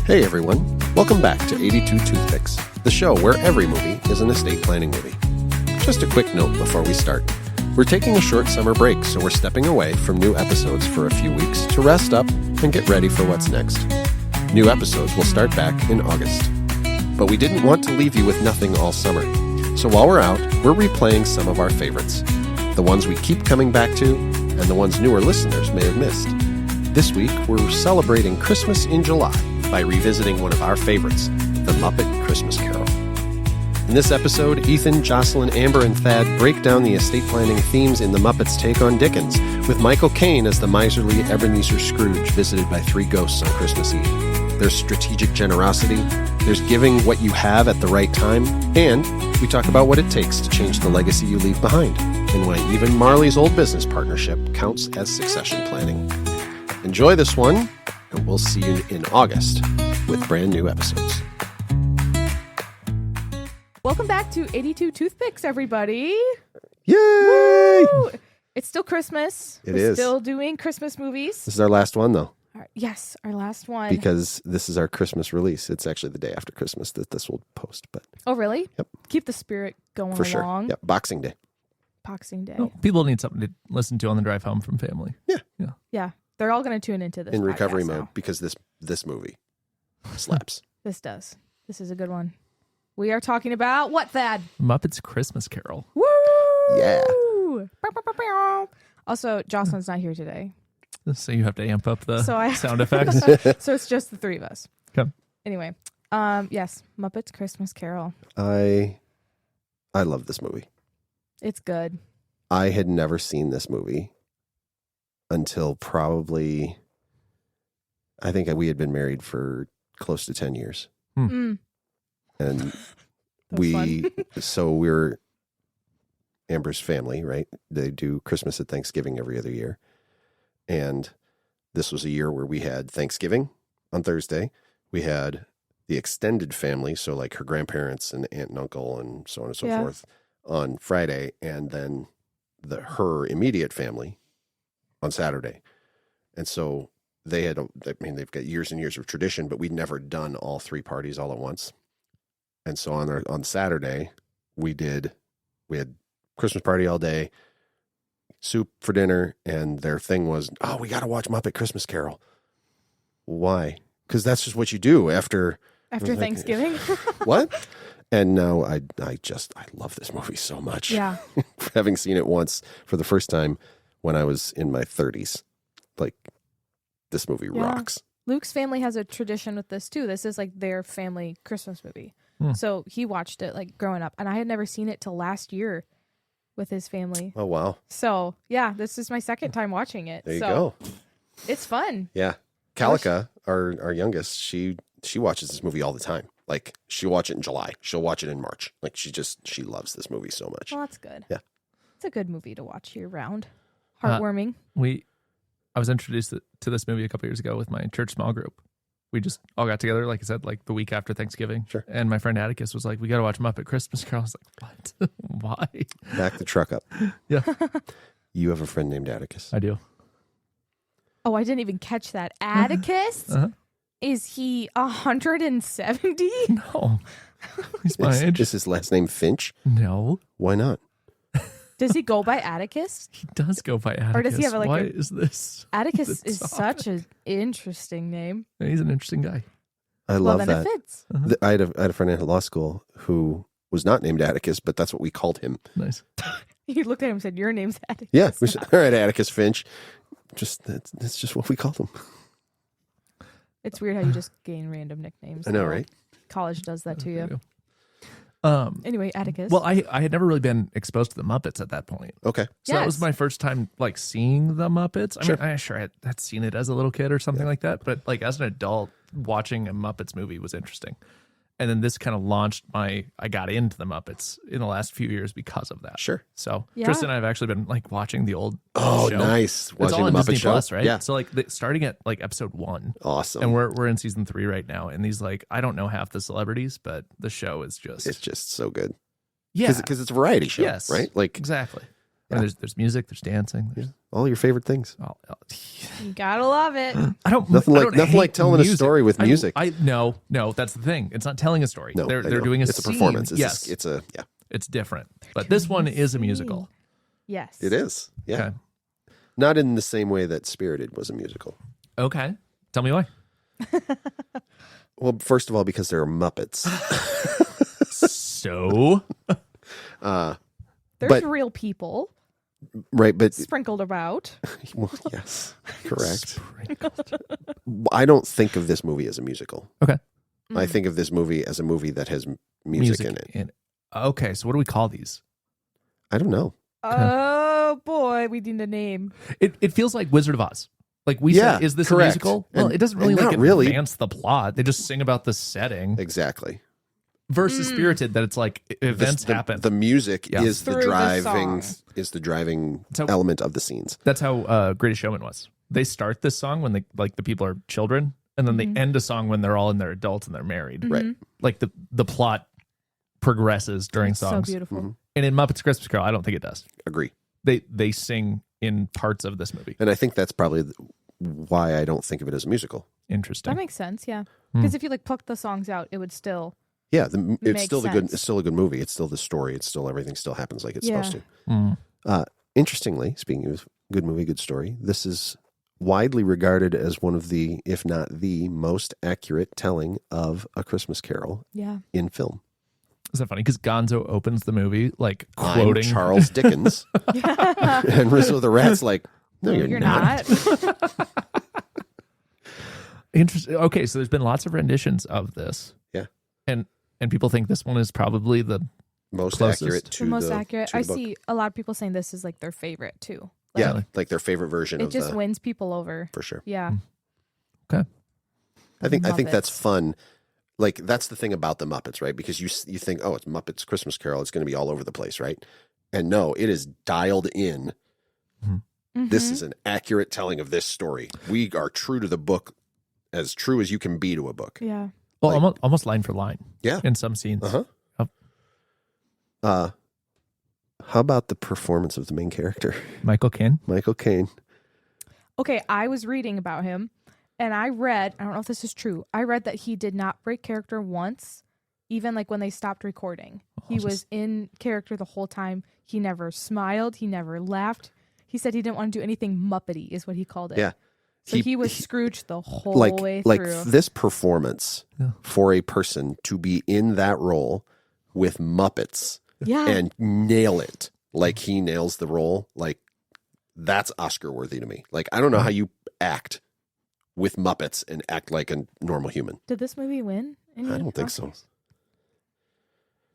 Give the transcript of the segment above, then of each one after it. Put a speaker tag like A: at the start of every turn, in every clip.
A: Hey everyone, welcome back to 82 Toothpicks, the show where every movie is an estate planning movie. Just a quick note before we start. We're taking a short summer break, so we're stepping away from new episodes for a few weeks to rest up and get ready for what's next. New episodes will start back in August. But we didn't want to leave you with nothing all summer. So while we're out, we're replaying some of our favorites. The ones we keep coming back to, and the ones newer listeners may have missed. This week, we're celebrating Christmas in July by revisiting one of our favorites, The Muppet Christmas Carol. In this episode, Ethan, Jocelyn, Amber, and Thad break down the estate planning themes in The Muppets' take on Dickens, with Michael Caine as the miserly Ebenezer Scrooge visited by three ghosts on Christmas Eve. There's strategic generosity, there's giving what you have at the right time, and we talk about what it takes to change the legacy you leave behind, and why even Marley's old business partnership counts as succession planning. Enjoy this one, and we'll see you in August with brand new episodes.
B: Welcome back to 82 Toothpicks, everybody.
A: Yay!
B: Woo! It's still Christmas. We're still doing Christmas movies.
A: This is our last one, though.
B: Yes, our last one.
A: Because this is our Christmas release. It's actually the day after Christmas that this will post. But
B: oh, really?
A: Yep.
B: Keep the spirit going
A: for sure.
B: along.
A: Yep. Boxing Day.
B: Boxing Day.
C: Oh, people need something to listen to on the drive home from family.
B: Yeah. They're all going to tune into this
A: In recovery mode
B: now.
A: because this movie slaps.
B: This does. This is a good one. We are talking about what, Thad?
C: Muppet's Christmas Carol.
B: Woo!
A: Yeah.
B: Also, Jocelyn's not here today.
C: So you have to amp up the
B: So
C: sound effects.
B: So it's just the three of us.
C: Okay.
B: Anyway, yes, Muppet's Christmas Carol.
A: I love this movie.
B: It's good.
A: I had never seen this movie until probably, I think we had been married for close to 10 years. And we're Amber's family, right? They do Christmas and Thanksgiving every other year. And this was a year where we had Thanksgiving on Thursday. We had the extended family, so like her grandparents and aunt and uncle and so on and so forth on Friday. And then her immediate family on Saturday. And so they've got years and years of tradition, but we'd never done all three parties all at once. And so on Saturday, we had Christmas party all day, soup for dinner, and their thing was, oh, we got to watch Muppet Christmas Carol. Why? Because that's just what you do after
B: Thanksgiving.
A: What? And now I love this movie so much.
B: Yeah.
A: Having seen it once for the first time when I was in my 30s. Like, this movie rocks.
B: Luke's family has a tradition with this too. This is like their family Christmas movie. So he watched it like growing up, and I had never seen it till last year with his family.
A: Oh, wow.
B: So yeah, this is my second time watching it.
A: There you go.
B: It's fun.
A: Yeah. Calica, our youngest, she watches this movie all the time. Like, she'll watch it in July. She'll watch it in March. Like, she loves this movie so much.
B: Well, that's good.
A: Yeah.
B: It's a good movie to watch year round. Heartwarming.
C: I was introduced to this movie a couple years ago with my church small group. We just all got together, like I said, like the week after Thanksgiving. Sure. And my friend Atticus was like, we got to watch Muppet Christmas Carol. I was like, what? Why?
A: Back the truck up.
C: Yeah.
A: You have a friend named Atticus.
C: I do.
B: Oh, I didn't even catch that. Atticus? Is he 170?
C: No. He's my age.
A: Is his last name Finch?
C: No.
A: Why not?
B: Does he go by Atticus?
C: He does go by Atticus.
B: Or does he have
C: Why is this?
B: Atticus is such an interesting name.
C: He's an interesting guy.
A: I love
B: then
A: that.
B: It fits.
A: I had a friend at law school who was not named Atticus, but that's what we called him.
C: Nice.
B: He looked at him and said, your name's Atticus.
A: Yeah. We said, all right, Atticus Finch. That's just what we called him.
B: It's weird how you just gain random nicknames.
A: I know, right?
B: College does that to you.
C: Anyway,
B: Atticus.
C: Well, I had never really been exposed to the Muppets at that point.
A: Okay.
C: So that was my first time like seeing the Muppets. I mean, I had seen it as a little kid or something like that, but like as an adult, watching a Muppets movie was interesting. And then this kind of launched I got into the Muppets in the last few years because of that.
A: Sure.
C: So Tristan and I have actually been like watching the old
A: show.
C: It's
A: Nice.
C: all
A: Watching
C: on
A: the Muppet
C: Disney
A: Show.
C: Plus, right?
A: Yeah.
C: So like starting at like episode 1.
A: Awesome.
C: And we're in season 3 right now. And these like, I don't know half the celebrities, but the show is just.
A: It's just so good.
C: Yeah.
A: Because it's a variety show.
C: Yes.
A: Right? Like
C: exactly.
A: Yeah.
C: And there's music, there's dancing.
A: All your favorite things.
B: You gotta love it.
C: I don't.
A: Nothing
C: I
A: like
C: don't hate
A: telling
C: music.
A: a story with music.
C: No. That's the thing. It's not telling a story.
A: No,
C: they're
A: I know.
C: doing
A: It's a
C: scene.
A: performance.
C: Yes, it's different. But this one is a musical.
B: Yes.
A: It is. Yeah.
C: Okay.
A: Not in the same way that Spirited was a musical.
C: Okay. Tell me why.
A: Well, first of all, because there are Muppets.
C: So,
B: There's real people
A: right, but
B: sprinkled about.
A: well, yes, correct. I don't think of this movie as a musical.
C: Okay.
A: I think of this movie as a movie that has music in it.
C: Okay, so what do we call these?
A: I don't know.
B: Oh boy, we need a name.
C: It feels like Wizard of Oz. Like we said, is this
A: correct.
C: a musical? Well,
A: And-
C: it doesn't really
A: and
C: like
A: not really.
C: advance the plot. They just sing about the setting.
A: Exactly.
C: Versus Spirited, that it's like events
A: the,
C: happen.
A: The music
C: Yeah.
A: is the
B: Through the
A: driving
B: song.
A: element of the scenes.
C: That's how Greatest Showman was. They start this song when the people are children, and then they end a song when they're all in their adults and they're married.
A: Right.
C: Like the plot progresses during
B: It's so
C: songs.
B: beautiful.
C: And in Muppets Christmas Carol, I don't think it does.
A: Agree.
C: They sing in parts of this movie.
A: And I think that's probably why I don't think of it as a musical.
C: Interesting.
B: That makes sense, yeah. Because if you like plucked the songs out, it would still.
A: Yeah, it's
B: Makes
A: still
B: sense.
A: It's still a good movie. It's still the story. It's still everything. Still happens like it's supposed to.
C: Mm.
A: Interestingly, speaking of good movie, good story, this is widely regarded as one of the, if not the most accurate telling of A Christmas Carol
B: Yeah.
A: in film.
C: Is that funny? Because Gonzo opens the movie like
A: I'm
C: quoting
A: Charles Dickens, and Rizzo the Rat's like, "No, you're not."
C: Interesting. Okay, so there's been lots of renditions of this.
A: Yeah,
C: and people think this one is probably the
A: most
C: closest.
A: accurate to
B: The most
A: the
B: accurate.
A: to the
B: I
A: book.
B: see a lot of people saying this is like their favorite too. Like,
A: Yeah, like their favorite version
B: it
A: of
B: just
A: the
B: wins people over.
A: for sure.
B: Yeah.
C: Okay.
A: I think that's
B: Muppets.
A: fun. Like that's the thing about the Muppets, right? Because you think, oh, it's Muppets Christmas Carol, it's going to be all over the place, right? And no, it is dialed in. This is an accurate telling of this story. We are true to the book, as true as you can be to a book.
B: Yeah.
C: Well, almost line for line.
A: Yeah.
C: In some scenes.
A: How about the performance of the main character,
C: Michael Caine.
A: Michael Caine?
B: Okay, I was reading about him and I don't know if this is true. I read that he did not break character once, even like when they stopped recording. He was in character the whole time. He never smiled. He never laughed. He said he didn't want to do anything Muppety, is what he called it.
A: Yeah.
B: So he was Scrooge the whole way
A: like
B: through.
A: this performance for a person to be in that role with Muppets
B: Yeah.
A: and nail it like he nails the role, like that's Oscar worthy to me. Like I don't know how you act with Muppets and act like a normal human.
B: Did this movie win?
A: I don't think so.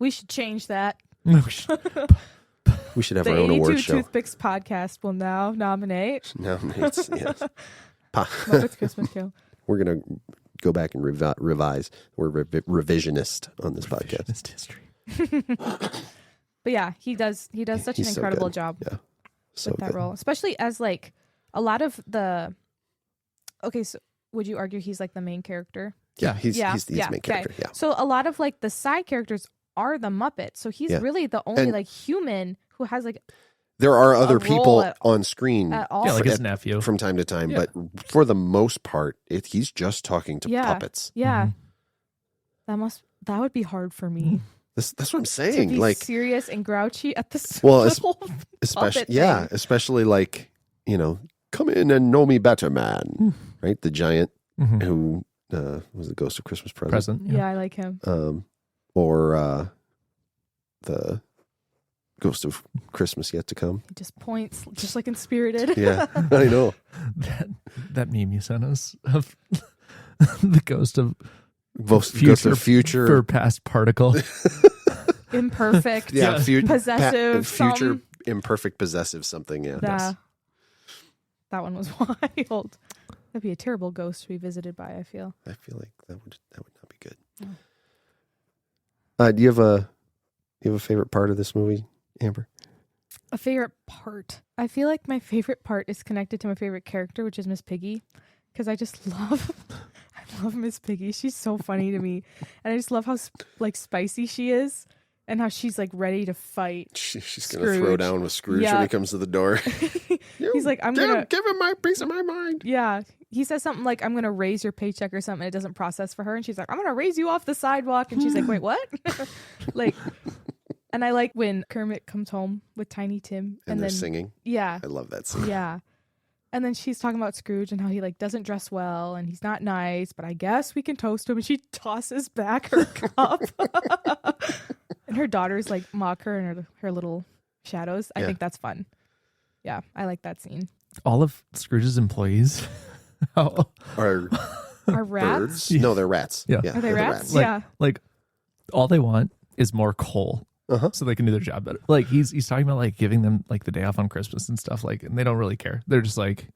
B: We should change that.
A: We should have
B: The
A: our own
B: 82
A: award show.
B: Toothpicks podcast will now nominate
A: No, it's, yes.
B: Muppets Christmas Carol.
A: We're gonna go back and revise. We're revisionist on this podcast.
C: It's history.
B: But yeah, he does such an
A: He's so
B: incredible
A: good.
B: job
A: Yeah, so
B: with that
A: good.
B: role, especially as like a lot of the. Okay, so would you argue he's like the main character?
A: Yeah, he's the main character.
B: okay.
A: Yeah,
B: So a lot of like the side characters are the Muppets. So he's
A: Yeah.
B: really the only
A: And-
B: like human who has like
A: there are other
B: role
A: people
B: at-
A: on screen
B: at all.
C: Yeah, like his
A: at-
C: nephew.
A: from time to time,
C: Yeah.
A: but for the most part, he's just talking to
B: Yeah.
A: puppets.
B: Yeah. That would be hard for me.
A: That's what I'm
B: To
A: saying.
B: be
A: Like,
B: serious and grouchy at the
A: Well,
B: little
A: especially
B: Muppet thing.
A: especially like come in and know me better, man. Right, the giant who was the Ghost of Christmas
C: Present.
B: Yeah, I like him.
A: or the Ghost of Christmas Yet to Come.
B: He just points, just like in Spirited.
A: Yeah, I know.
C: That meme you sent us of the ghost of
A: Ghost of Future.
C: for past particle.
B: Imperfect.
A: Yeah,
B: Possessive.
A: future
B: some-
A: imperfect possessive something. Yeah,
B: Yeah. That one was wild. That'd be a terrible ghost to be visited by, I feel.
A: I feel like that would not be good. Do you have a favorite part of this movie, Amber?
B: A favorite part. I feel like my favorite part is connected to my favorite character, which is Miss Piggy. Because I just love Miss Piggy. She's so funny to me. And I just love how like spicy she is. and how she's like ready to fight.
A: She's going to throw down with Scrooge
B: Yeah.
A: when he comes to the door.
B: He's like, I'm gonna
A: give him my piece of my mind.
B: Yeah. He says something like, I'm gonna raise your paycheck or something. It doesn't process for her, and she's like, I'm gonna raise you off the sidewalk, and she's like, wait, what? Like, and I like when Kermit comes home with Tiny Tim
A: And they're
B: then
A: singing.
B: Yeah.
A: I love that scene.
B: Yeah. And then she's talking about Scrooge and how he like doesn't dress well and he's not nice, but I guess we can toast him. And she tosses back her cup. And her daughters like mock her and her little shadows. I think that's fun. Yeah, I like that scene.
C: All of Scrooge's employees
A: Are
B: Are rats?
A: birds? No, they're rats.
C: Yeah.
B: Are they
A: they're the
B: rats?
C: like,
B: Yeah.
C: like all they want is more coal. So they can do their job better. Like he's talking about like giving them like the day off on Christmas and stuff, like, and they don't really care. They're just like,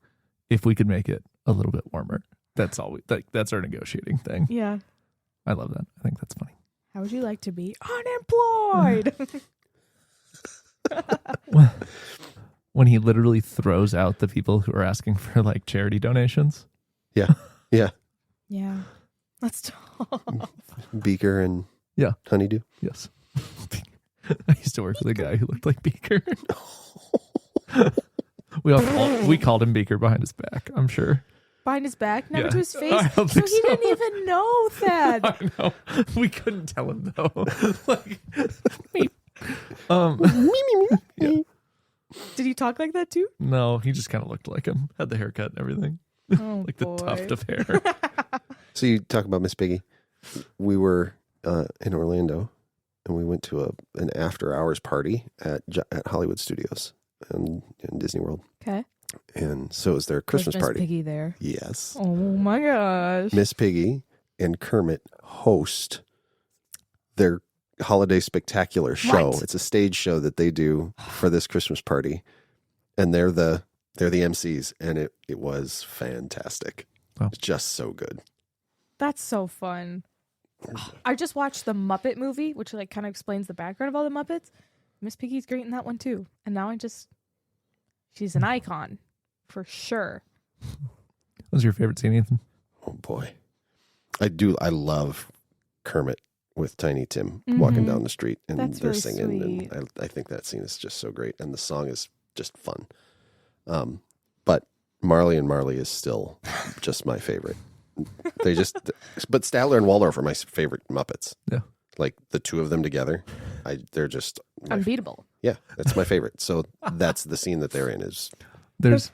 C: if we could make it a little bit warmer, that's all that's our negotiating thing.
B: Yeah.
C: I love that. I think that's funny.
B: How would you like to be unemployed?
C: When he literally throws out the people who are asking for like charity donations.
A: Yeah. Yeah.
B: Yeah. Let's talk.
A: Beaker and Honeydew.
C: Yes. I used to work with a guy who looked like Beaker. we called him Beaker behind his back, I'm sure.
B: Behind his back, never
C: Yeah.
B: to his face.
C: I don't
B: So
C: think
B: he
C: so.
B: didn't even know that.
C: I know. We couldn't tell him though. Like, yeah.
B: Did he talk like that too?
C: No, he just kind of looked like him. Had the haircut and everything.
B: Oh,
C: Like the
B: boy.
C: tuft of hair.
A: So you talk about Miss Piggy. We were in Orlando, and we went to an after hours party at Hollywood Studios and in Disney World.
B: Okay.
A: And so it was their Christmas
B: Was Miss
A: party.
B: Piggy there?
A: Yes.
B: Oh my gosh.
A: Miss Piggy and Kermit host their holiday spectacular show.
B: What?
A: It's a stage show that they do for this Christmas party, and they're the MCs, and it was fantastic.
C: Wow.
A: It's just so good.
B: That's so fun. I just watched the Muppet movie, which like kind of explains the background of all the Muppets. Miss Piggy's great in that one too. And now she's an icon for sure.
C: What was your favorite scene, Ethan?
A: Oh boy, I love Kermit with Tiny Tim walking down the street, and
B: That's
A: they're
B: really
A: singing,
B: sweet.
A: and I think that scene is just so great, and the song is just fun. But Marley and Marley is still just my favorite. But Statler and Waldorf are my favorite Muppets.
C: Yeah.
A: Like the two of them together, they're just
B: Unbeatable.
A: yeah, that's my favorite. So that's the scene that they're in is
C: There's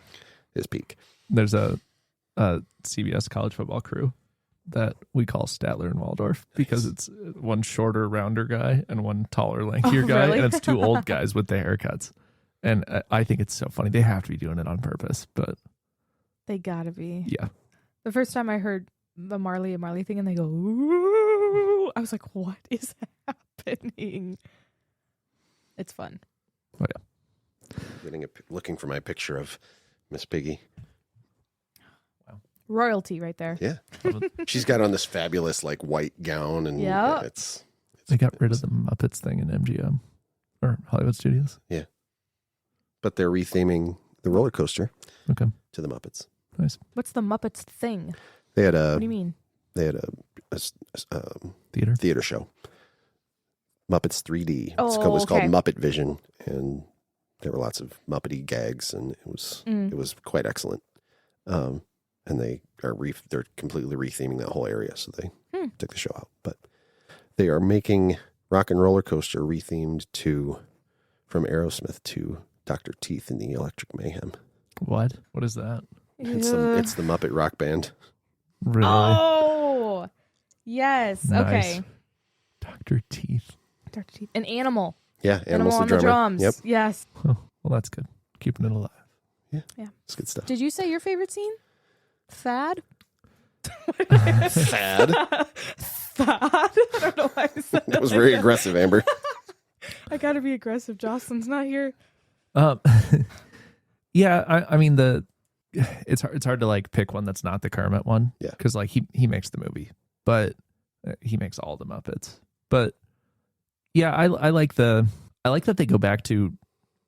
A: peak.
C: there's a CBS college football crew that we call Statler and Waldorf because it's one shorter, rounder guy and one taller, lankier guy,
B: really?
C: and it's two old guys with the haircuts. And I think it's so funny. They have to be doing it on purpose, but
B: They gotta be.
C: yeah.
B: The first time I heard the Marley and Marley thing and they go, ooh, I was like, what is happening? It's fun.
C: Oh yeah.
A: Looking for my picture of Miss Piggy.
B: Royalty right there.
A: Yeah, she's got on this fabulous like white gown, and
B: Yeah.
A: it's
C: They got rid of the Muppets thing in MGM or Hollywood Studios.
A: but they're retheming the roller coaster
C: Okay.
A: to the Muppets.
C: Nice.
B: What's the Muppets thing?
A: They had
B: What do you mean?
A: a
C: Theater.
A: theater show, Muppets 3D. It
B: Oh,
A: was called
B: okay.
A: Muppet Vision, and there were lots of Muppety gags, and it was quite excellent. And they're completely retheming that whole area, so they took the show out. But they are making Rock and Roller Coaster rethemed from Aerosmith to Dr. Teeth and the Electric Mayhem.
C: What? What is that?
A: It's the Muppet Rock Band.
C: Really?
B: Oh, yes.
C: Nice.
B: Okay.
C: Dr. Teeth.
B: Dr. Teeth. An animal.
A: Yeah, Animal's
B: on
A: the
B: the
A: drummer.
B: drums.
A: Yep,
B: Yes.
C: Oh, well, that's good. Keeping it alive.
B: Yeah.
A: it's good stuff.
B: Did you say your favorite scene? Thad?
A: Sad.
B: Thad? I don't know why I said
A: That was very aggressive, Amber.
B: I gotta be aggressive. Jocelyn's not here.
C: Yeah, I mean it's hard to like pick one that's not the Kermit one.
A: Yeah.
C: Because like he makes the movie, but he makes all the Muppets. But yeah, I like that they go back to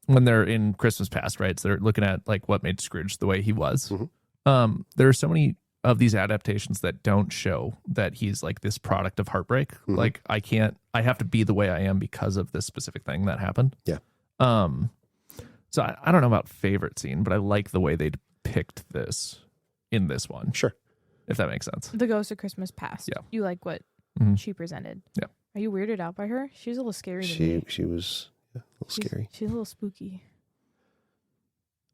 C: when they're in Christmas Past, right? So they're looking at like what made Scrooge the way he was.
A: Mhm.
C: There are so many of these adaptations that don't show that he's like this product of heartbreak. Like I have to be the way I am because of this specific thing that happened.
A: Yeah.
C: So I don't know about favorite scene, but I like the way they depict this in this one.
A: Sure.
C: If that makes sense.
B: The Ghost of Christmas Past.
C: Yeah.
B: You like what she presented.
C: Yeah.
B: Are you weirded out by her? She's a little scary to me.
A: She was a little scary.
B: She's a little spooky.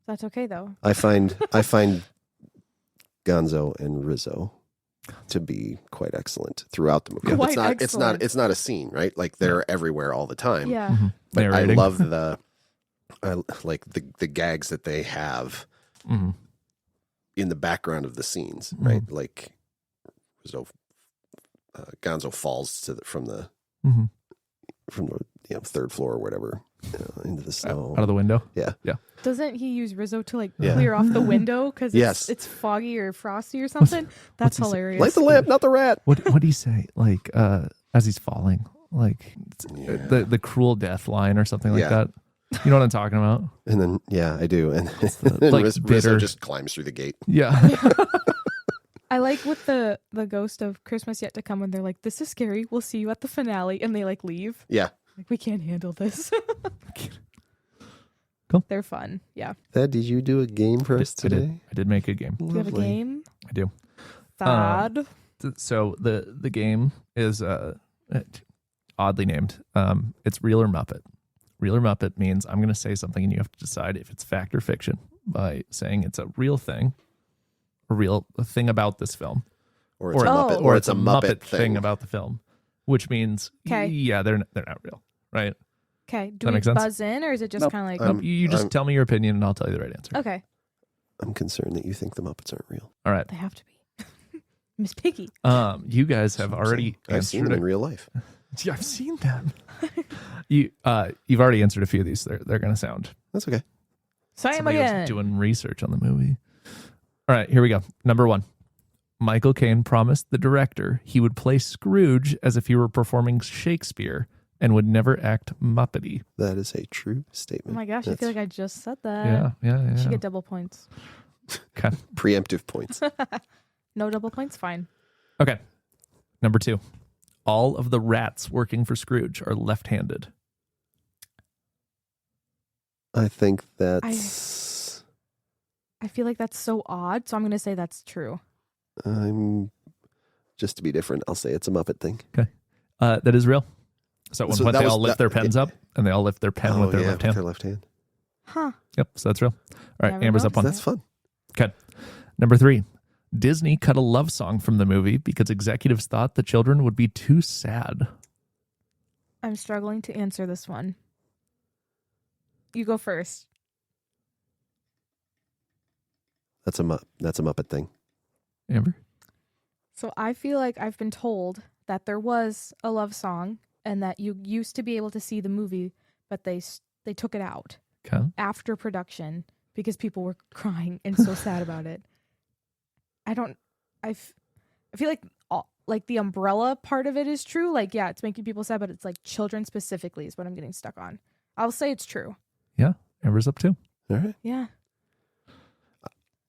B: That's okay though.
A: I find Gonzo and Rizzo to be quite excellent throughout the movie.
B: Quite
A: It's not a scene, right? Like they're everywhere all the time.
B: Yeah.
A: But
C: Narrating.
A: I love the gags that they have in the background of the scenes, right? Like Rizzo, Gonzo falls from the third floor or whatever into the snow
C: Out of the window.
A: Yeah.
B: Doesn't he use Rizzo to like clear off the window because it's foggy or frosty or something? That's hilarious.
A: Light the lamp, not the rat.
C: What do you say? Like as he's falling, like the cruel death line or something like that. You know what I'm talking about?
A: And then I do. And
C: like
A: Rizzo
C: bitter.
A: just climbs through the gate.
C: Yeah.
B: I like with the Ghost of Christmas Yet to Come when they're like, "This is scary. We'll see you at the finale," and they like leave.
A: Yeah.
B: Like, we can't handle this.
C: Cool.
B: They're fun. Yeah.
A: Dad, did you do a game for us today?
C: I did make a game.
B: Do you have a game?
C: I do.
B: Thad.
C: So the game is oddly named. It's Real or Muppet. Real or Muppet means I'm going to say something and you have to decide if it's fact or fiction by saying it's a real thing, a thing about this film,
A: or it's a Muppet
C: thing about the film, which means
B: they're
C: not real, right?
B: Okay. Do
C: that
B: we
C: make sense?
B: buzz in, or is it just kind of like?
C: Nope, you just tell me your opinion and I'll tell you the right answer.
B: Okay.
A: I'm concerned that you think the Muppets aren't real.
C: All right.
B: They have to be. Miss Piggy.
C: You guys have already
A: I've seen them in real life.
C: Yeah, I've seen them. You've already answered a few of these. They're going to sound.
A: That's okay.
B: Same
C: Somebody was
B: again.
C: doing research on the movie. All right, here we go. Number 1. Michael Caine promised the director he would play Scrooge as if he were performing Shakespeare and would never act Muppety.
A: That is a true
B: Oh
A: statement.
B: my gosh, I feel like I just said that.
C: Yeah.
B: Should get double points.
C: Okay.
A: Preemptive points.
B: No double points? Fine.
C: Okay. Number 2. All of the rats working for Scrooge are left-handed.
A: I think that's...
B: I feel like that's so odd, so I'm going to say that's true.
A: Just to be different, I'll say it's a Muppet thing.
C: Okay. That is real. So at one point, they all lift their pens up, and they all lift their pen with their left hand.
A: Their left hand.
B: Huh.
C: Yep, so that's real. All right,
B: Never
C: Amber's up
B: noticed
C: one.
A: That's fun.
C: Okay. Number 3. Disney cut a love song from the movie because executives thought the children would be too sad.
B: I'm struggling to answer this one. You go first.
A: That's a Muppet thing.
C: Amber?
B: So I feel like I've been told that there was a love song and that you used to be able to see the movie, but they took it out
C: Okay.
B: after production because people were crying and so sad about it. I feel like the umbrella part of it is true. Like, yeah, it's making people sad, but it's like children specifically is what I'm getting stuck on. I'll say it's true.
C: Yeah, Amber's up 2.
A: All right.
B: Yeah.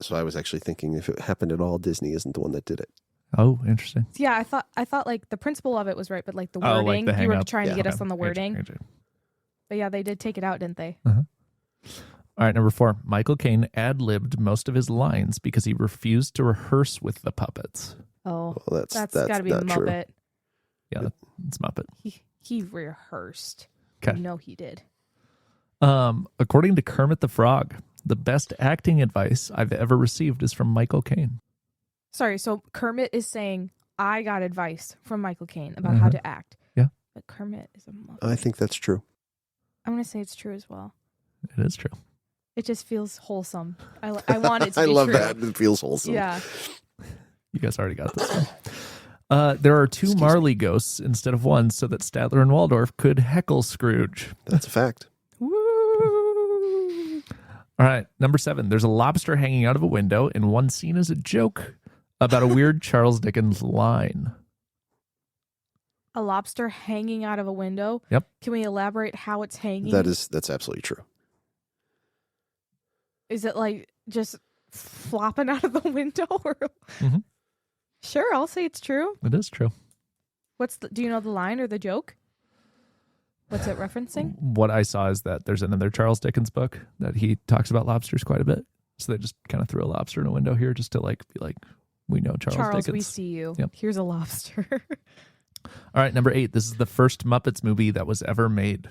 A: So I was actually thinking if it happened at all, Disney isn't the one that did it.
C: Oh, interesting.
B: Yeah, I thought like the principle of it was right, but like the
C: Oh, like
B: wording,
C: the
B: you were
C: hang-up.
B: trying to get us on the
C: Gotcha,
B: wording.
C: gotcha.
B: But yeah, they did take it out, didn't they?
C: All right, number 4. Michael Caine ad-libbed most of his lines because he refused to rehearse with the puppets.
B: Oh,
A: Well,
B: that's
A: that's
B: got to be
A: not true.
B: Muppet.
C: Yeah, it's Muppet.
B: He rehearsed.
C: Okay.
B: You know he did.
C: According to Kermit the Frog, the best acting advice I've ever received is from Michael Caine.
B: Sorry, so Kermit is saying, I got advice from Michael Caine about how to act.
C: Yeah.
B: But Kermit is a Muppet.
A: I think that's true.
B: I'm going to say it's true as well.
C: It is true.
B: It just feels wholesome. I want it to
A: I
B: be
A: love
B: true.
A: that. It feels wholesome.
B: Yeah.
C: You guys already got this one. There are 2 Marley ghosts instead of 1 so that Statler and Waldorf could heckle Scrooge.
A: That's a fact.
B: Woo!
C: All right, number 7. There's a lobster hanging out of a window, and one scene is a joke about a weird Charles Dickens line.
B: A lobster hanging out of a window?
C: Yep.
B: Can we elaborate how it's hanging?
A: That's absolutely true.
B: Is it like just flopping out of the window? Or... Sure, I'll say it's true.
C: It is true.
B: Do you know the line or the joke? What's it referencing?
C: What I saw is that there's another Charles Dickens book that he talks about lobsters quite a bit. So they just kind of threw a lobster in a window here just to be like, we know Charles Dickens.
B: We see you.
C: Yep.
B: Here's a lobster.
C: All right, number 8. This is the first Muppets movie that was ever made.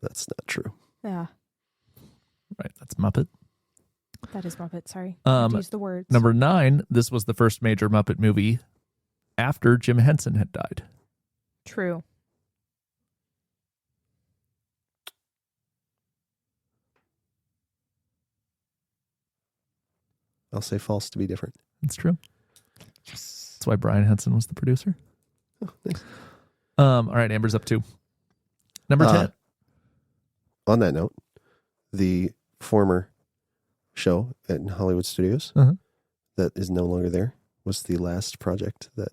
A: That's not true.
B: Yeah,
C: Right, that's Muppet.
B: that is Muppet. Sorry. Use the words.
C: Number 9, this was the first major Muppet movie after Jim Henson had died.
B: True.
A: I'll say false to be different.
C: It's true.
B: Yes.
C: That's why Brian Henson was the producer.
A: Oh, nice.
C: All right, Amber's up 2. Number 10.
A: On that note, the former show at Hollywood Studios
C: Uh-huh.
A: that is no longer there was the last project that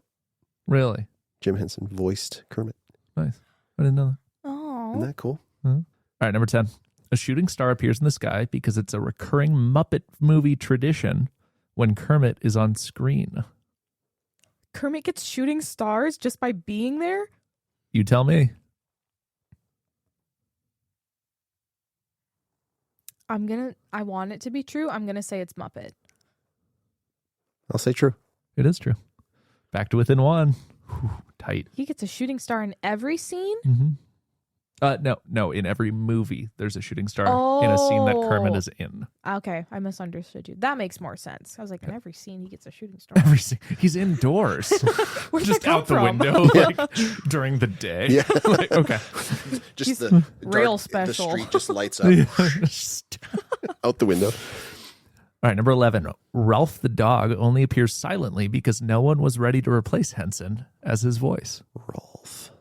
C: Really?
A: Jim Henson voiced Kermit.
C: Nice. I didn't know that.
B: Oh.
A: Isn't that cool?
C: All right, number 10. A shooting star appears in the sky because it's a recurring Muppet movie tradition when Kermit is on screen.
B: Kermit gets shooting stars just by being there?
C: You tell me.
B: I want it to be true. I'm going to say it's Muppet.
A: I'll say true.
C: It is true. Back to within 1. Whew, tight.
B: He gets a shooting star in every scene?
C: Mm-hmm. No. In every movie, there's a shooting star in a scene that Kermit is in.
B: Okay, I misunderstood you. That makes more sense. I was like, in every scene, he gets a shooting star.
C: Every scene. He's indoors.
B: Where'd
C: Just
B: that come
C: out the
B: from?
C: window like, during the day.
A: Yeah.
C: Like, okay.
A: Just
B: He's
A: the
B: real
A: dark,
B: special.
A: The street just lights up out the window.
C: All right, number 11. Ralph the dog only appears silently because no one was ready to replace Henson as his voice.
A: Rolf.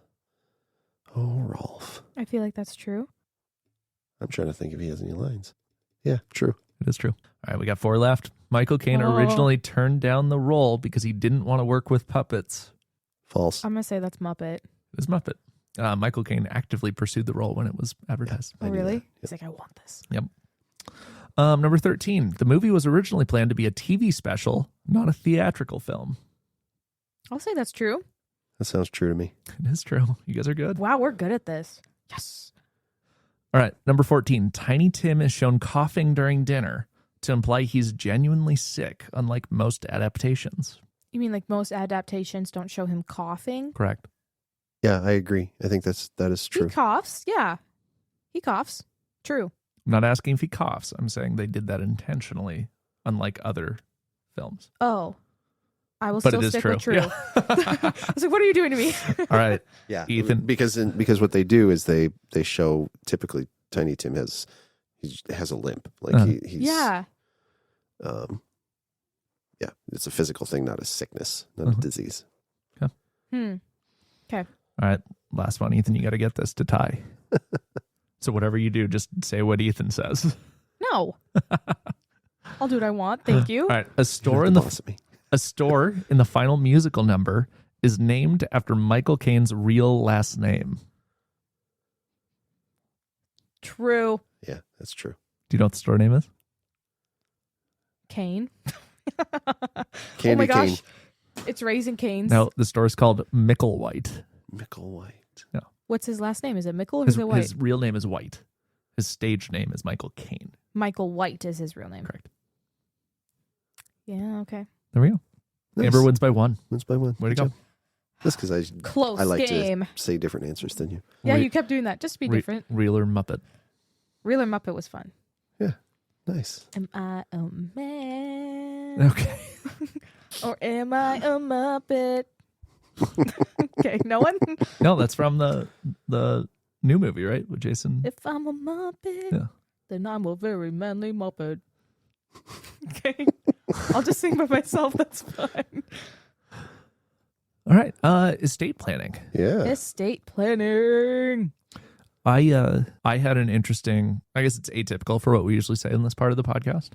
A: Oh, Rolf.
B: I feel like that's true.
A: I'm trying to think if he has any lines. Yeah, true.
C: It is true. All right, we got 4 left. Michael Caine originally turned down the role because he didn't want to work with puppets.
A: False.
B: I'm going to say that's Muppet.
C: It was Muppet. Michael Caine actively pursued the role when it was advertised.
B: Oh,
A: I knew
B: really?
A: that.
B: He's like, I want this.
C: Yep. Number 13. The movie was originally planned to be a TV special, not a theatrical film.
B: I'll say that's true.
A: That sounds true to me.
C: It is true. You guys are good.
B: Wow, we're good at this. Yes.
C: All right. Number 14. Tiny Tim is shown coughing during dinner to imply he's genuinely sick, unlike most adaptations.
B: You mean like most adaptations don't show him coughing?
C: Correct.
A: Yeah, I agree. I think that is true.
B: He coughs. Yeah. He coughs. True.
C: I'm not asking if he coughs. I'm saying they did that intentionally, unlike other films.
B: Oh. I will
C: But
B: still
C: it is
B: stick
C: true.
B: with true.
C: Yeah.
B: I was like, what are you doing to me?
C: All right.
A: Yeah,
C: Ethan.
A: because what they do is they show typically Tiny Tim has a limp, like he's
B: Yeah.
A: yeah, it's a physical thing, not a sickness, not a disease.
B: Okay.
C: All right. Last one, Ethan. You got to get this to tie. So whatever you do, just say what Ethan says.
B: No. I'll do what I want. Thank you.
C: All right. A store
A: You're
C: in
A: the
C: the
A: boss of me.
C: A store in the final musical number is named after Michael Caine's real last name.
B: True.
A: Yeah, that's true.
C: Do you know what the store name is?
B: Cane.
A: Candy
B: oh my
A: cane.
B: gosh. It's Raisin Canes.
C: No, the store is called Micklewhite.
A: Micklewhite.
B: What's his last name? Is it Mickle or is it White?
C: His real name is White. His stage name is Michael Caine.
B: Michael White is his real name.
C: Correct.
B: Yeah, okay.
C: There we go.
A: Nice.
C: Amber wins by 1.
A: Wins by 1.
C: Way to
A: Good
C: go.
A: job. That's because
B: Close
A: I like
B: game.
A: to say different answers than you.
B: Yeah,
C: Re-
B: you kept doing that. Just to be different.
C: Real or Muppet.
B: Real or Muppet was fun.
A: Yeah, nice.
B: Am I a man?
C: Okay.
B: Or am I a Muppet? Okay, no one?
C: No, that's from the new movie, right? With Jason.
B: If I'm a Muppet,
C: Yeah.
B: then I'm a very manly Muppet. Okay. I'll just sing by myself. That's fine.
C: All right. Estate planning.
A: Yeah.
B: Estate planning.
C: I had an interesting, I guess it's atypical for what we usually say in this part of the podcast.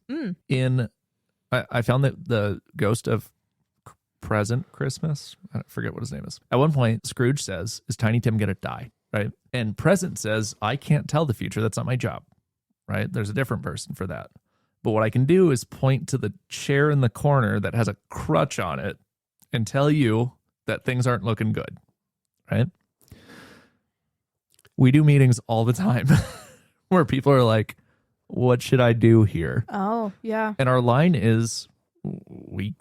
C: I found that the ghost of present Christmas, I forget what his name is. At one point, Scrooge says, is Tiny Tim going to die? Right. And present says, I can't tell the future. That's not my job. Right. There's a different person for that. But what I can do is point to the chair in the corner that has a crutch on it and tell you that things aren't looking good, right? We do meetings all the time where people are like, what should I do here?
B: Oh, yeah.
C: And our line is we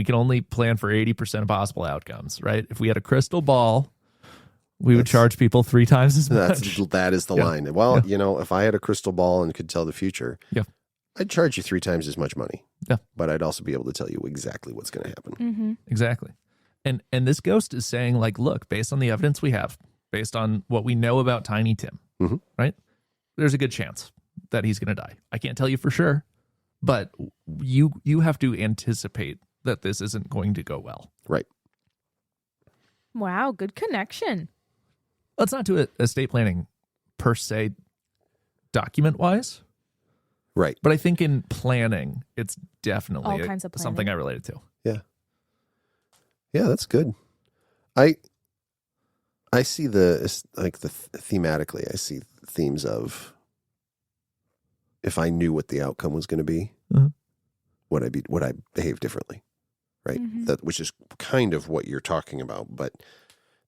C: can only plan for 80% of possible outcomes, right? If we had a crystal ball, we would charge people 3 times as much.
A: That is the line. Well, if I had a crystal ball and could tell the future, I'd charge you 3 times as much money.
C: Yeah.
A: But I'd also be able to tell you exactly what's going to happen.
B: Mm-hmm.
C: Exactly. And this ghost is saying, like, look, based on the evidence we have, based on what we know about Tiny Tim, right? There's a good chance that he's going to die. I can't tell you for sure, but you have to anticipate that this isn't going to go well.
A: Right.
B: Wow, good connection.
C: Let's not do estate planning per se document-wise.
A: Right.
C: But I think in planning, it's definitely
B: All kinds of planning.
C: something I related to.
A: Yeah. Yeah, that's good. I see thematically, I see themes of if I knew what the outcome was going to be, would I behave differently? Right.
B: Mm-hmm.
A: That, which is kind of what you're talking about, but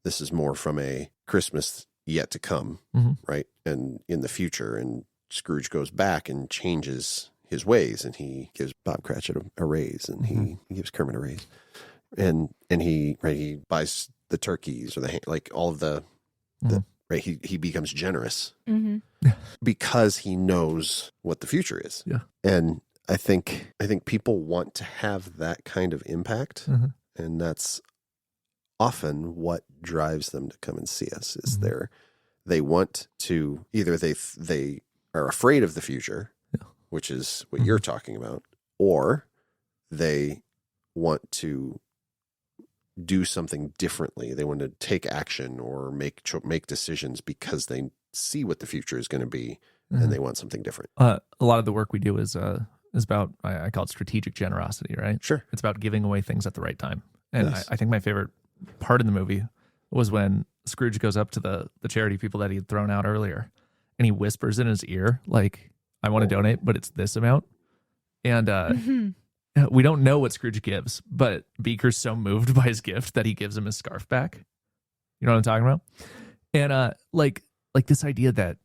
A: this is more from a Christmas yet to come, right? And in the future, and Scrooge goes back and changes his ways, and he gives Bob Cratchit a raise, and he gives Kermit a raise, and he buys the turkeys or all of the right. He becomes generous because he knows what the future is.
C: Yeah,
A: and I think people want to have that kind of impact, and that's often what drives them to come and see us. Is they want to, either they are afraid of the future, which is what you're talking about, or they want to do something differently. They want to take action or make decisions because they see what the future is going to be, and they want something different.
C: A lot of the work we do is about, I call it strategic generosity, right?
A: Sure.
C: It's about giving away things at the right time. And
A: Yes.
C: I think my favorite part in the movie was when Scrooge goes up to the charity people that he had thrown out earlier, and he whispers in his ear, like, I want to donate, but it's this amount. And we don't know what Scrooge gives, but Beaker's so moved by his gift that he gives him his scarf back. You know what I'm talking about? And like this idea that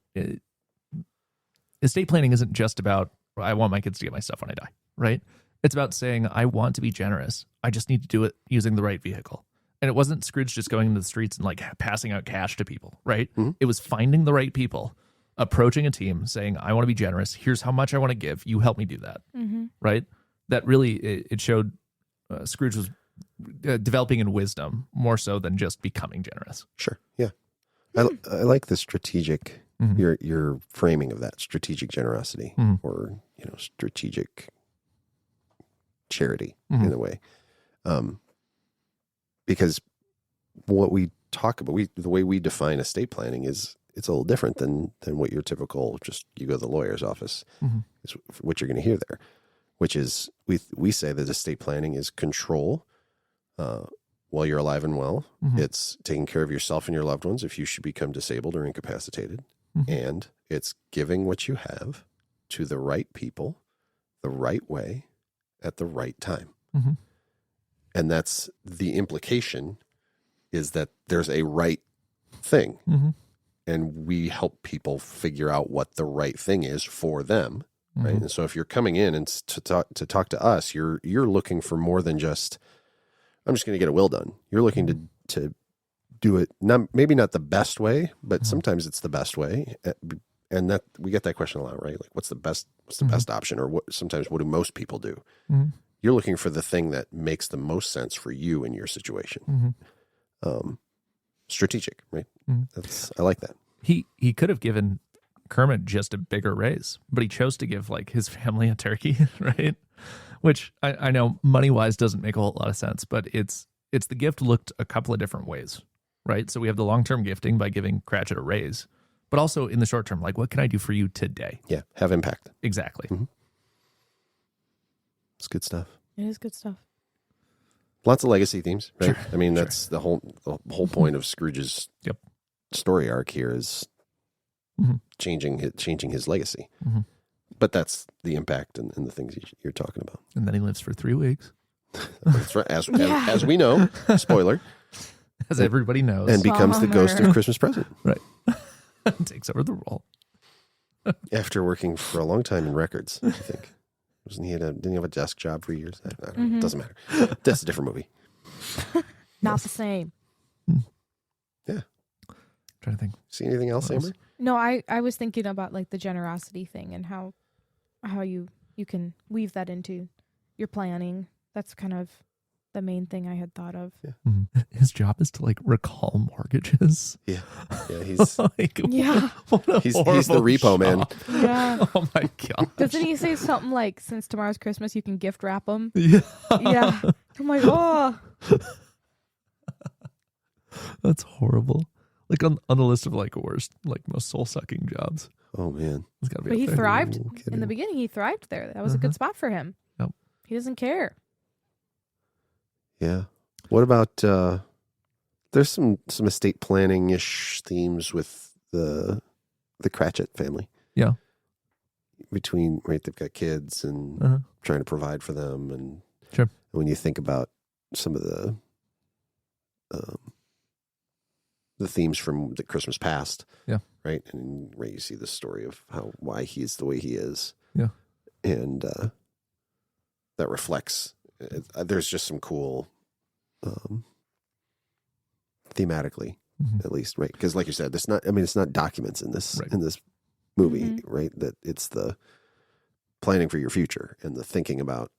C: estate planning isn't just about, I want my kids to get my stuff when I die, right? It's about saying, I want to be generous. I just need to do it using the right vehicle. And it wasn't Scrooge just going into the streets and like passing out cash to people, right? It was finding the right people, approaching a team, saying, I want to be generous. Here's how much I want to give. You help me do that, right? That really, it showed Scrooge was developing in wisdom more so than just becoming generous.
A: Sure. Yeah. I like the strategic, your framing of that, strategic generosity, or, strategic charity in a way. Because what we talk about, the way we define estate planning it's a little different than what your typical, just you go to the lawyer's office, is what you're going to hear there, which is we say that estate planning is control while you're alive and well. It's taking care of yourself and your loved ones if you should become disabled or incapacitated. And it's giving what you have to the right people, the right way, at the right time. And that's the implication, is that there's a right thing. And we help people figure out what the right thing is for them. Right. And so if you're coming in and to talk to us, you're looking for more than just, I'm just going to get a will done. You're looking to do it, maybe not the best way, but sometimes it's the best way. And that we get that question a lot, right? Like, what's the best option? Or sometimes what do most people do? You're looking for the thing that makes the most sense for you in your situation. Strategic, right? I like that.
C: He could have given Kermit just a bigger raise, but he chose to give like his family a turkey, right? Which I know money-wise doesn't make a whole lot of sense, but it's the gift looked a couple of different ways, right? So we have the long-term gifting by giving Cratchit a raise, but also in the short term, like, what can I do for you today?
A: Yeah, have impact.
C: Exactly.
A: It's good stuff.
B: It is good stuff.
A: Lots of legacy themes, right?
C: Sure,
A: I mean, that's the whole point of Scrooge's story arc here is changing his legacy. But that's the impact and the things you're talking about.
C: And then he lives for 3 weeks.
A: As we know, spoiler,
C: As everybody knows.
A: and becomes the ghost of Christmas Present.
C: Right. Takes over the role.
A: After working for a long time in records, I think. Didn't he have a desk job for years? I don't know. It doesn't matter. That's a different movie.
B: Not the same.
A: Yeah.
C: Trying to think.
A: See anything else, Amber?
B: No, I was thinking about like the generosity thing and how you can weave that into your planning. That's kind of the main thing I had thought of.
A: Yeah.
C: Mm-hmm. His job is to like recall mortgages.
A: Yeah. He's
C: like,
B: Yeah.
A: he's the repo man.
B: Yeah.
C: Oh my god.
B: Doesn't he say something like, "Since tomorrow's Christmas, you can gift wrap them"?
C: Yeah.
B: Yeah. I'm like, oh.
C: That's horrible. Like on the list of like worst, like most soul sucking jobs.
A: Oh man.
C: It's gotta be
B: But
C: up
B: he
C: there.
B: thrived
A: No kidding.
B: in the beginning. He thrived there. That was a good spot for him.
C: Yep.
B: He doesn't care.
A: Yeah. What about there's some estate planning ish themes with the Cratchit family.
C: Yeah.
A: Between they've got kids and trying to provide for them, and
C: Sure.
A: when you think about some of the themes from the Christmas past,
C: yeah,
A: right, and you see the story of why he's the way he is,
C: yeah,
A: and that reflects. There's just some cool, thematically, at least, right? Because, like you said, it's not documents in this movie, right? That it's the planning for your future and the thinking about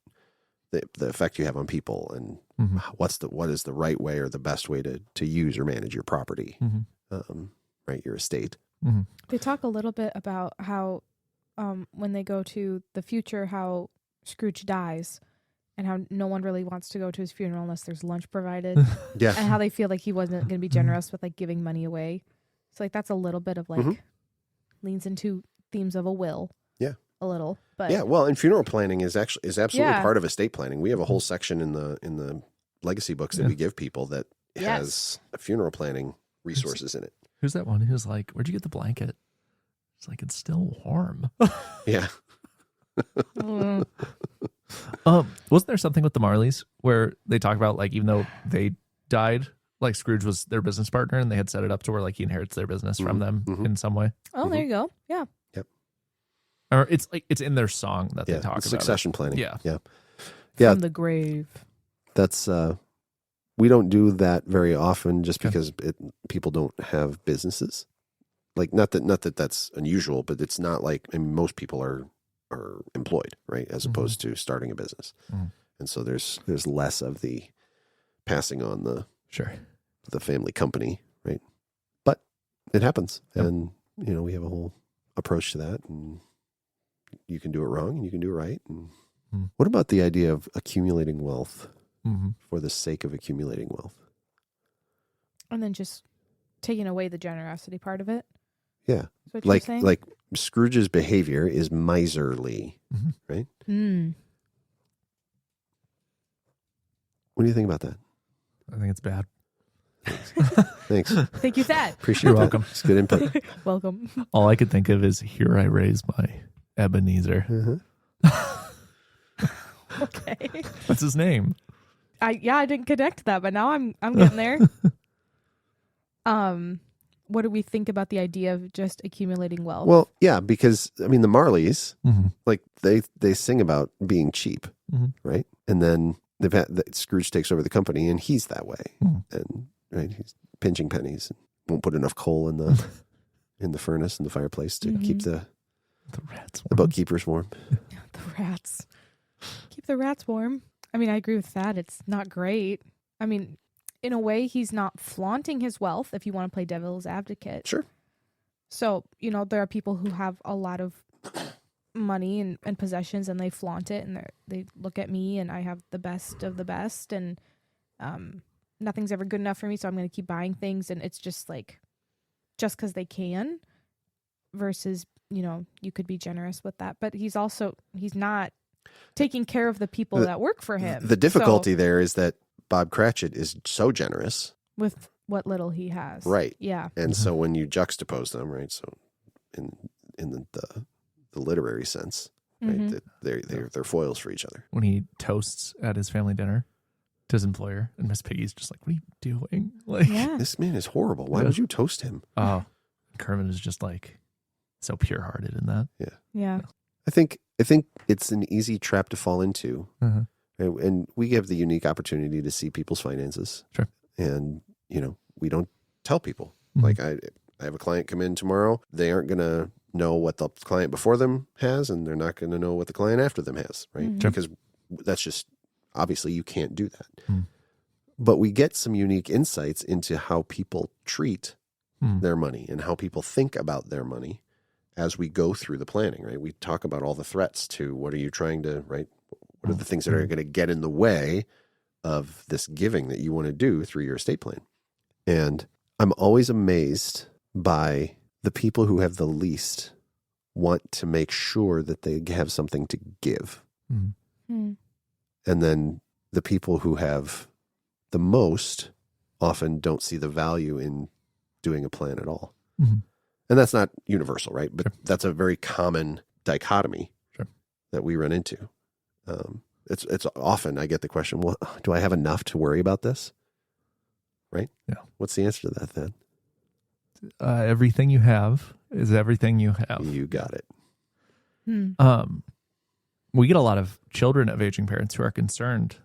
A: the effect you have on people and what is the right way or the best way to use or manage your property, right? Your estate.
B: They talk a little bit about how when they go to the future, how Scrooge dies and how no one really wants to go to his funeral unless there's lunch provided.
A: Yeah.
B: And how they feel like he wasn't going to be generous with like giving money away. So like that's a little bit of like leans into themes of a will. Yeah. A little. But
A: yeah, well, and funeral planning is absolutely part of estate planning. We have a whole section in the legacy books that we give people that has funeral planning resources in it.
C: Who's that one who's like, "Where'd you get the blanket?" It's like, it's still warm.
A: Yeah.
C: Wasn't there something with the Marleys where they talk about like, even though they died, like Scrooge was their business partner and they had set it up to where like he inherits their business from them in some way?
B: Oh, there you go. Yeah.
A: Yep.
C: Or it's like it's in their song that they talk about
A: succession planning.
C: Yeah.
A: Yeah.
B: From the grave.
A: That's we don't do that very often just because people don't have businesses. Like not that that's unusual, but it's not like, I mean, most people are employed, right, as opposed to starting a business, and so there's less of the passing on the family company, right? But it happens, and we have a whole approach to that, and you can do it wrong and you can do it right. And what about the idea of accumulating wealth for the sake of accumulating wealth,
B: and then just taking away the generosity part of it?
A: Yeah, like Scrooge's behavior is miserly, right? What do you think about that?
C: I think it's bad.
A: Thanks.
B: Thank you, Thad.
A: Appreciate
C: You're
A: that.
C: welcome.
A: It's good input.
B: Welcome.
C: All I could think of is, "Here I raise my Ebenezer."
B: Okay.
C: That's his name.
B: I didn't connect that, but now I'm getting there. What do we think about the idea of just accumulating wealth?
A: Well, yeah, because I mean the Marleys, like they sing about being cheap, right? And then Scrooge takes over the company, and he's that way, and he's pinching pennies, and won't put enough coal in the furnace in the fireplace to keep the
C: rats warm.
A: The bookkeepers warm.
B: The rats. Keep the rats warm. I mean, I agree with that. It's not great. I mean, in a way, he's not flaunting his wealth, if you want to play devil's advocate.
A: Sure.
B: So, there are people who have a lot of money and possessions, and they flaunt it, and they look at me, and I have the best of the best, and nothing's ever good enough for me, so I'm going to keep buying things, and it's just like, just because they can, versus, you could be generous with that. But he's not taking care of the people that work for him.
A: The difficulty there is that Bob Cratchit is so generous
B: with what little he has.
A: Right.
B: Yeah.
A: And so when you juxtapose them, right, so in the literary sense, right, that they're foils for each other.
C: When he toasts at his family dinner, to his employer, and Miss Piggy's just like, "What are you doing? Like,
B: Yeah.
A: This man is horrible. Why would you toast him?
C: oh." Kermit is just like so pure-hearted in that.
B: Yeah.
A: I think it's an easy trap to fall into.
C: Uh-huh.
A: And we have the unique opportunity to see people's finances.
C: Sure.
A: And, we don't tell people.
C: Mhm.
A: Like I have a client come in tomorrow. They aren't going to know what the client before them has, and they're not going to know what the client after them has, right?
B: Mhm.
C: Sure.
A: Because that's just, obviously you can't do that.
C: Mm.
A: But we get some unique insights into how people treat their money and how people think about their money as we go through the planning, right? We talk about all the threats to what are you trying to, right? What are the things that are going to get in the way of this giving that you want to do through your estate plan? And I'm always amazed by the people who have the least want to make sure that they have something to give.
B: Mm.
A: And then the people who have the most often don't see the value in doing a plan at all.
C: Mm-hmm.
A: And that's not universal, right? But that's a very common dichotomy that we run into. It's often I get the question, well, do I have enough to worry about this? Right?
C: Yeah.
A: What's the answer to that then?
C: Everything you have is everything you have.
A: You got it.
C: We get a lot of children of aging parents who are concerned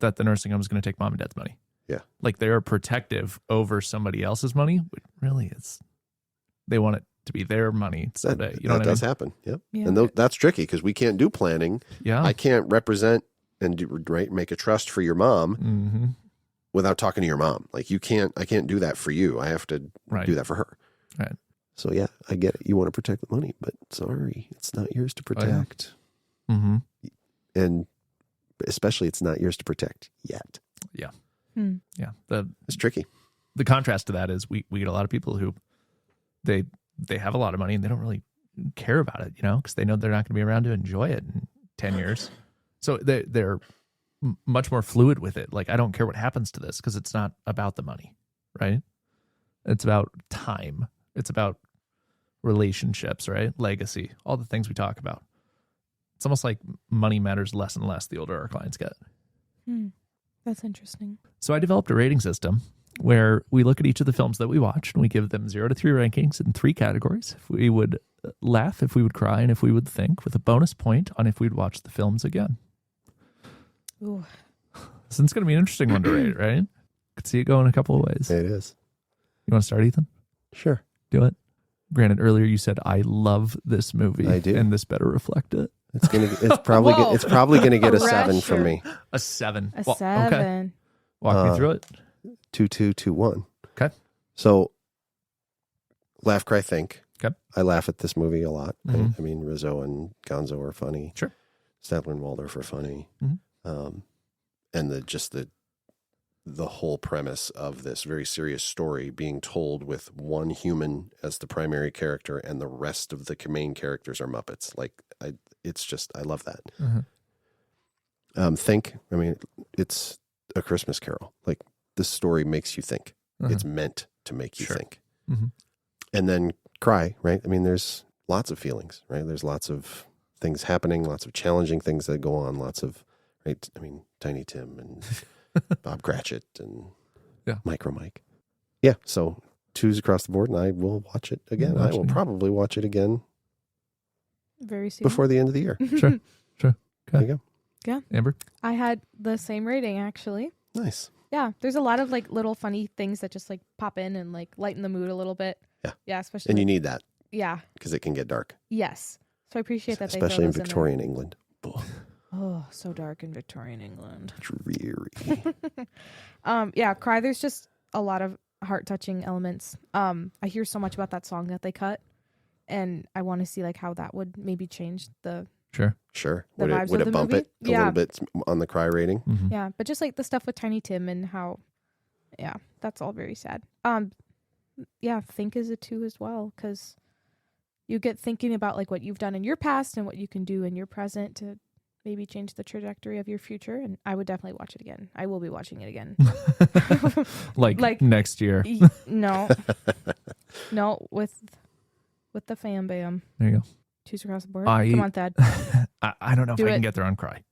C: that the nursing home is going to take mom and dad's money.
A: Yeah.
C: Like they're protective over somebody else's money, but really they want it to be their money someday. You know
A: that
C: what I
A: does
C: mean?
A: happen. Yep.
B: Yeah.
A: And that's tricky because we can't do planning.
C: Yeah.
A: I can't represent and make a trust for your mom
C: Mm-hmm.
A: without talking to your mom. Like I can't do that for you. I have to do that for her.
C: Right.
A: So yeah, I get it. You want to protect the money, but sorry, it's not yours to protect.
C: Mm-hmm.
A: And especially it's not yours to protect yet.
C: Yeah.
B: Hmm.
C: Yeah.
A: It's tricky.
C: The contrast to that is we get a lot of people who they have a lot of money and they don't really care about it, because they know they're not going to be around to enjoy it in 10 years. So they're much more fluid with it. Like, I don't care what happens to this because it's not about the money, right? It's about time. It's about relationships, right? Legacy, all the things we talk about. It's almost like money matters less and less the older our clients get.
B: That's interesting.
C: So I developed a rating system where we look at each of the films that we watched and we give them 0 to 3 rankings in 3 categories. If we would laugh, if we would cry, and if we would think, with a bonus point on if we'd watch the films again.
B: Ooh.
C: So it's going to be an interesting one to rate, right? Could see it going a couple of ways.
A: It is.
C: You want to start, Ethan?
A: Sure.
C: Do it. Granted, earlier you said I love this movie.
A: I do.
C: And this better reflect it.
A: It's probably gonna get a 7 from me.
C: A 7.
B: A 7.
C: Okay. Walk me through it.
A: 2-2-2-1.
C: Okay.
A: So laugh, cry, think.
C: Okay.
A: I laugh at this movie a lot.
C: Mhm.
A: I mean, Rizzo and Gonzo are funny.
C: Sure.
A: Statler and Waldorf are funny.
C: Mhm.
A: And the whole premise of this very serious story being told with one human as the primary character and the rest of the main characters are Muppets. Like, I love that.
C: Mhm.
A: Think, I mean, it's A Christmas Carol. Like, this story makes you think. It's meant to make you think.
C: Mhm.
A: And then cry, right? I mean, there's lots of feelings, right? There's lots of things happening, lots of challenging things that go on, lots of, right? I mean, Tiny Tim and Bob Cratchit and Micro Mike. Yeah, so 2s across the board, and I will watch it again. I will probably watch it again
B: very soon.
A: before the end of the year.
C: Sure. Okay.
A: There you go.
B: Yeah.
C: Amber?
B: I had the same rating, actually.
A: Nice.
B: Yeah, there's a lot of like little funny things that just like pop in and like lighten the mood a little bit.
A: Yeah.
B: Yeah, especially.
A: And you need that.
B: Yeah.
A: Because it can get dark.
B: Yes. So I appreciate that.
A: Especially
B: they
A: in
B: throw those
A: Victorian England.
B: Oh, so dark in Victorian England.
A: Dreary.
B: Yeah, Cry, there's just a lot of heart-touching elements. I hear so much about that song that they cut, and I want to see like how that would maybe change the
A: Sure.
B: the vibes
A: Would
B: of
A: it
B: the
A: bump
B: movie?
A: it a little bit on the cry rating?
C: Mm-hmm.
B: Yeah, but just like the stuff with Tiny Tim and how, yeah, that's all very sad. Yeah, Think is a 2 as well, because you get thinking about like what you've done in your past and what you can do in your present to maybe change the trajectory of your future. And I would definitely watch it again. I will be watching it again.
C: like next year.
B: No, with the fam bam.
C: There you go.
B: 2s across the board. Come on, Thad.
C: I don't know if I can get there on Cry.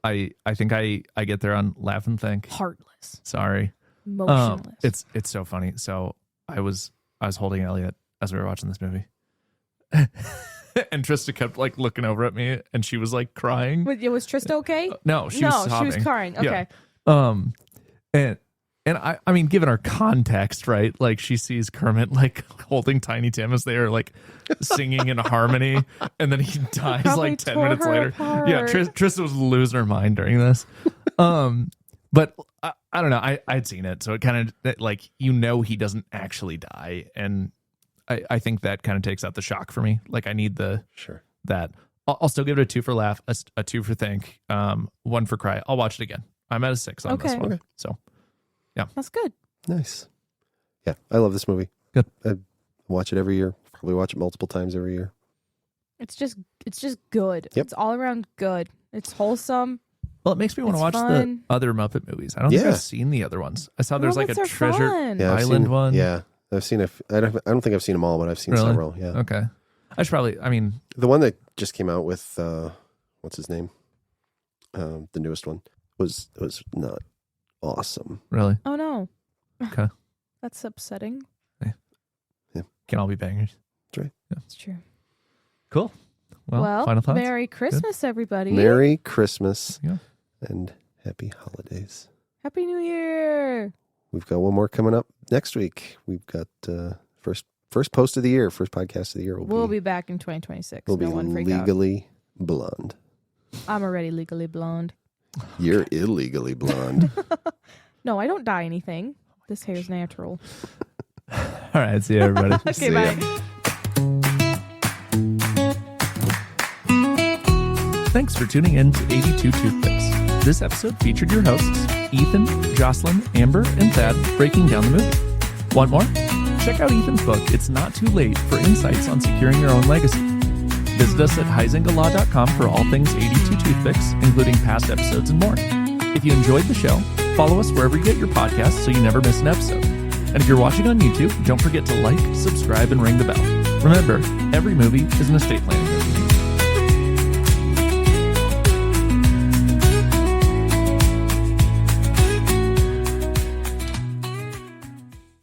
C: I think I get there on Laugh and Think.
B: Heartless.
C: Sorry.
B: Motionless.
C: It's so funny. So I was holding Elliot as we were watching this movie. And Trista kept like looking over at me and she was like crying.
B: But was Trista okay?
C: No, she was sobbing.
B: She was crying. Okay.
C: Yeah. And I mean, given our context, right? Like she sees Kermit like holding Tiny Tim as they are like singing in harmony, and then he dies
B: Probably
C: like 10
B: tore
C: minutes
B: her
C: later.
B: apart.
C: Yeah, Trista was losing her mind during this. But I don't know. I'd seen it, so it kind of like he doesn't actually die, and I think that kind of takes out the shock for me. Like I need that. I'll still give it a 2 for laugh, a 2 for think, 1 for cry. I'll watch it again. I'm at a 6 on this one. Okay. So. Yeah.
B: That's good.
A: Nice. Yeah, I love this movie.
C: Good.
A: I watch it every year. Probably watch it multiple times every year.
B: It's just good.
A: Yep.
B: It's all around good. It's wholesome.
C: Well, it makes me want to watch
B: fun.
C: the other Muppet movies. I don't think I've seen the other ones. I saw there's like a
B: Muppets are
C: Treasure
B: fun.
C: Island one.
A: Yeah, I've seen it. I don't think I've seen them all, but I've seen several. Yeah.
C: Okay. I should probably. I mean,
A: the one that just came out with what's his name? The newest one was not awesome.
C: Really?
B: Oh no.
C: Okay.
B: That's upsetting.
A: Yeah.
C: Can all be bangers.
A: That's right.
C: Yeah.
B: It's true.
C: Cool. Well, final thoughts.
B: Merry Christmas, everybody.
A: Merry Christmas.
C: Yeah.
A: And happy holidays.
B: Happy New Year.
A: We've got one more coming up next week. We've got first post of the year, first podcast of the year.
B: We'll be back in 2026.
A: We'll be legally blonde.
B: I'm already legally blonde.
A: You're illegally blonde.
B: No, I don't dye anything. This hair's natural.
C: All right. See you, everybody.
B: Okay,
A: See
B: bye.
C: Thanks for tuning in to 82 Toothpicks. This episode featured your hosts, Ethan, Jocelyn, Amber, and Thad, breaking down the movie. Want more? Check out Ethan's book, It's Not Too Late, for insights on securing your own legacy. Visit us at heisingalaw.com for all things 82 Toothpicks, including past episodes and more. If you enjoyed the show, follow us wherever you get your podcasts so you never miss an episode. And if you're watching on YouTube, don't forget to like, subscribe, and ring the bell. Remember, every movie is an estate planning.